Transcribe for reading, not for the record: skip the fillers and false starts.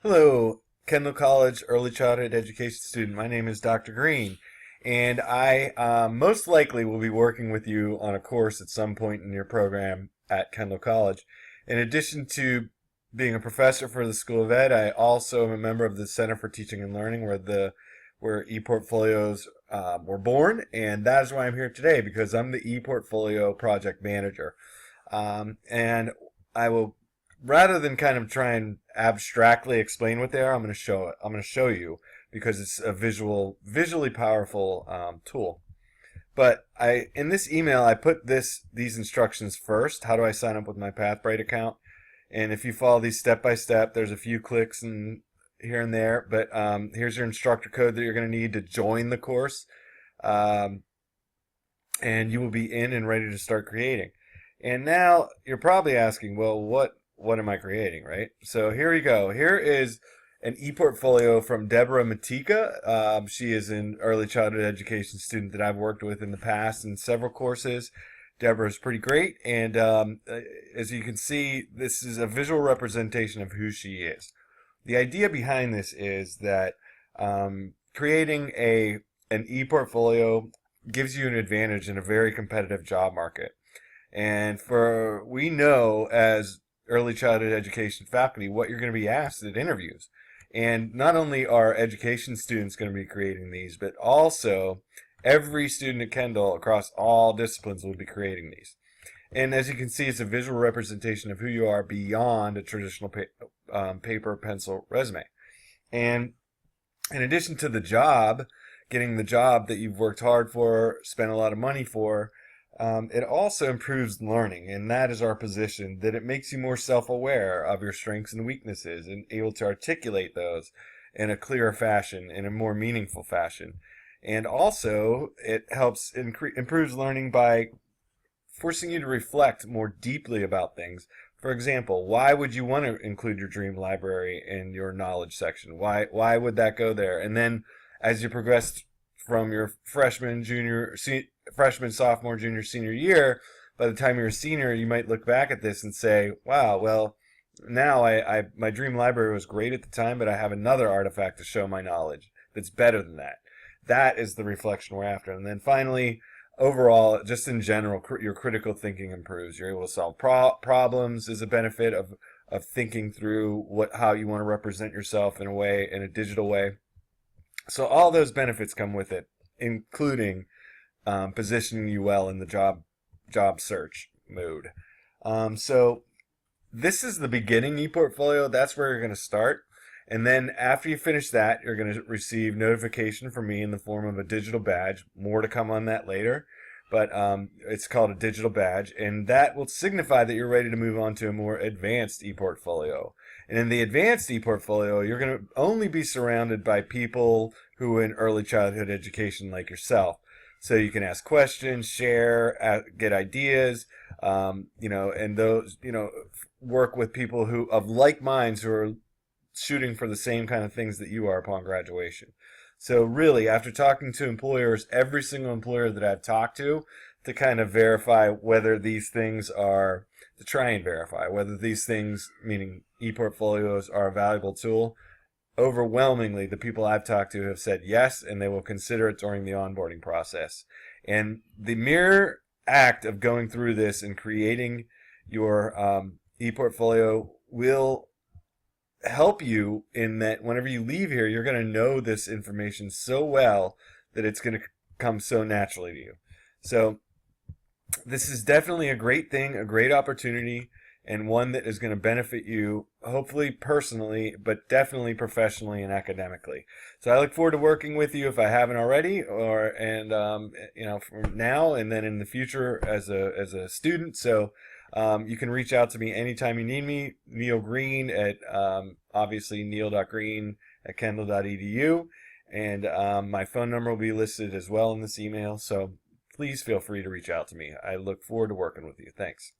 Hello, Kendall College Early Childhood Education student. My name is Dr. Green, and I most likely will be working with you on a course at some point in your program at Kendall College. In addition to being a professor for the School of Ed, I also am a member of the Center for Teaching and Learning, where ePortfolios were born, and that is why I'm here today because I'm the ePortfolio project manager, and I will rather than kind of try and abstractly explain what they are, I'm going to show it. I'm going to show you because it's a visually powerful tool. But in this email, I put these instructions first. How do I sign up with my PathBright account? And if you follow these step by step, there's a few clicks and here and there. But here's your instructor code that you're going to need to join the course, and you will be in and ready to start creating. And now you're probably asking, well, what am I creating, right? So here we go. Here is an ePortfolio from Deborah Matika. She is an early childhood education student that I've worked with in the past in several courses. Deborah is pretty great, and as you can see, this is a visual representation of who she is. The idea behind this is that creating an ePortfolio gives you an advantage in a very competitive job market. And we know as early childhood education faculty what you're going to be asked at interviews. And not only are education students going to be creating these, but also every student at Kendall across all disciplines will be creating these. And as you can see, it's a visual representation of who you are beyond a traditional paper, pencil resume. And in addition to getting the job that you've worked hard for, spent a lot of money for, it also improves learning, and that is our position, that it makes you more self-aware of your strengths and weaknesses and able to articulate those in a clearer fashion, in a more meaningful fashion. And also, it helps improves learning by forcing you to reflect more deeply about things. For example, why would you want to include your dream library in your knowledge section? Why would that go there? And then as you progress from your freshman, sophomore, junior, senior year, by the time you're a senior, you might look back at this and say, wow, well, now my dream library was great at the time, but I have another artifact to show my knowledge that's better than that. That is the reflection we're after. And then finally, overall, just in general, your critical thinking improves. You're able to solve problems is a benefit of thinking through how you want to represent yourself in a digital way. So all those benefits come with it, including positioning you well in the job search mode. So this is the beginning ePortfolio. That's where you're going to start. And then after you finish that, you're going to receive notification from me in the form of a digital badge. More to come on that later. But it's called a digital badge. And that will signify that you're ready to move on to a more advanced ePortfolio. And in the advanced ePortfolio, you're going to only be surrounded by people who are in early childhood education like yourself. So you can ask questions, share, get ideas, and those, work with people who of like minds who are shooting for the same kind of things that you are upon graduation. So really, after talking to employers, every single employer that I've talked to kind of verify whether these things to try and verify whether these things, meaning ePortfolios, are a valuable tool, overwhelmingly, the people I've talked to have said yes, and they will consider it during the onboarding process. And the mere act of going through this and creating your ePortfolio will help you in that whenever you leave here, you're going to know this information so well that it's going to come so naturally to you. So this is definitely a great thing, a great opportunity, and one that is going to benefit you, hopefully personally, but definitely professionally and academically. So I look forward to working with you if I haven't already, from now and then in the future as a student. So you can reach out to me anytime you need me. Neil Green at obviously neil.green@kendall.edu, and my phone number will be listed as well in this email. So please feel free to reach out to me. I look forward to working with you. Thanks.